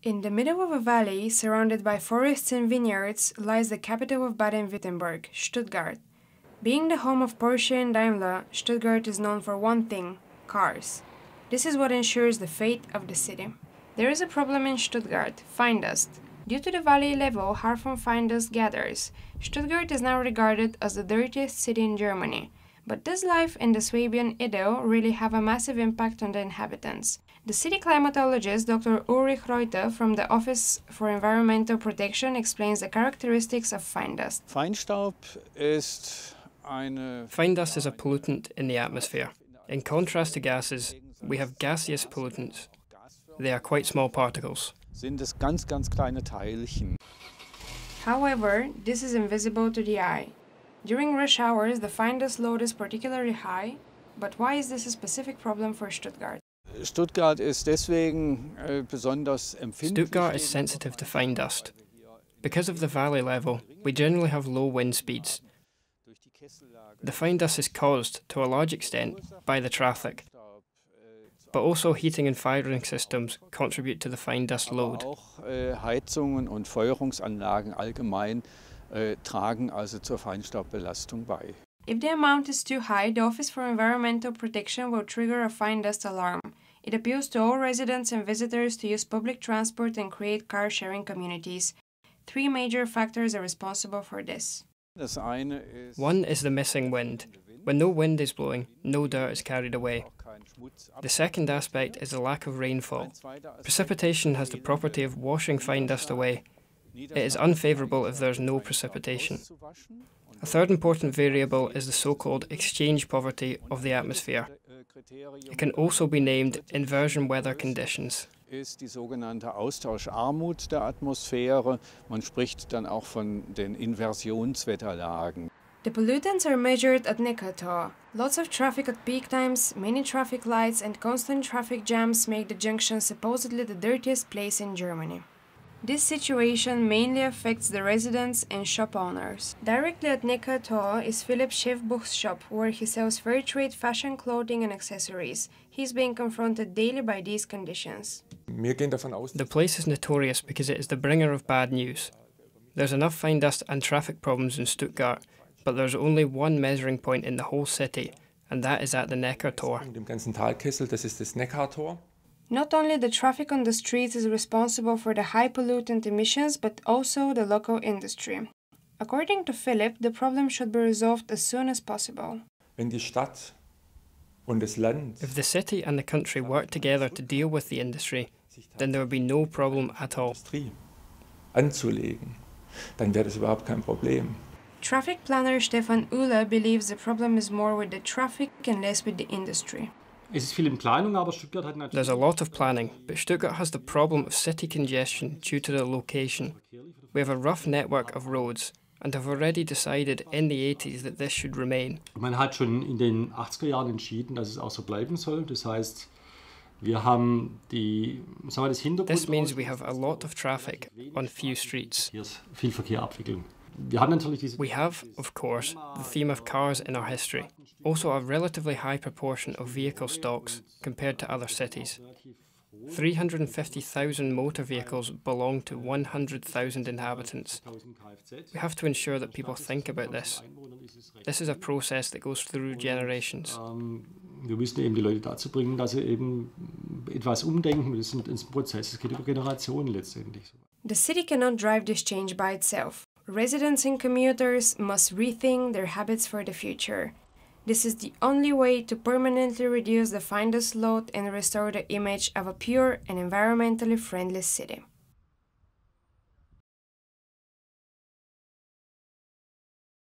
In the middle of a valley, surrounded by forests and vineyards, lies the capital of Baden-Württemberg, Stuttgart. Being the home of Porsche and Daimler, Stuttgart is known for one thing: cars. This is what ensures the fate of the city. There is a problem in Stuttgart: fine dust. Due to the valley level, harmful fine dust gathers. Stuttgart is now regarded as the dirtiest city in Germany. But does life in the Swabian Idyll really have a massive impact on the inhabitants? The city climatologist Dr. Ulrich Reuter from the Office for Environmental Protection explains the characteristics of fine dust. Feinstaub Fine dust is a pollutant in the atmosphere. In contrast to gases, we have gaseous pollutants. They are quite small particles. However, this is invisible to the eye. During rush hours, the fine dust load is particularly high, but why is this a specific problem for Stuttgart? Stuttgart is sensitive to fine dust. Because of the valley level, we generally have low wind speeds. The fine dust is caused, to a large extent, by the traffic. But also heating and firing systems contribute to the fine dust load. Heizungen und Feuerungsanlagen allgemein tragen also zur Feinstaubbelastung bei. If the amount is too high, the Office for Environmental Protection will trigger a fine dust alarm. It appeals to all residents and visitors to use public transport and create car-sharing communities. 3 major factors are responsible for this. One is the missing wind. When no wind is blowing, no dirt is carried away. The second aspect is the lack of rainfall. Precipitation has the property of washing fine dust away. It is unfavourable if there is no precipitation. A third important variable is the so-called exchange poverty of the atmosphere. It can also be named inversion weather conditions. Ist die sogenannte Austauscharmut der Atmosphäre. Man spricht dann auch von den Inversionswetterlagen. The pollutants are measured at Neckartor. Lots of traffic at peak times, many traffic lights and constant traffic jams make the junction supposedly the dirtiest place in Germany. This situation mainly affects the residents and shop owners. Directly at Neckartor is Philipp Schiffbuch's shop, where he sells fair trade fashion clothing and accessories. He's being confronted daily by these conditions. The place is notorious because it is the bringer of bad news. There's enough fine dust and traffic problems in Stuttgart, but there's only one measuring point in the whole city, and that is at the Neckartor. Not only the traffic on the streets is responsible for the high pollutant emissions, but also the local industry. According to Philip, the problem should be resolved as soon as possible. If the city and the country work together to deal with the industry, then there would be no problem at all. Traffic planner Stefan Uhle believes the problem is more with the traffic and less with the industry. There's a lot of planning, but Stuttgart has the problem of city congestion due to the location. We have a rough network of roads and have already decided in the 80s that this should remain. Man hat schon in den 80er Jahren entschieden, dass es auch so bleiben soll. Das heißt, wir haben das Hintergrund. This means we have a lot of traffic on few streets. Viel Verkehr abwickeln. We have, of course, the theme of cars in our history, also a relatively high proportion of vehicle stocks compared to other cities. 350,000 motor vehicles belong to 100,000 inhabitants. We have to ensure that people think about this. This is a process that goes through generations. Wir müssen eben die Leute dazu bringen, dass sie eben etwas umdenken. Das ist ein Prozess, es geht über Generationen letztendlich. The city cannot drive this change by itself. Residents and commuters must rethink their habits for the future. This is the only way to permanently reduce the fine dust load and restore the image of a pure and environmentally friendly city.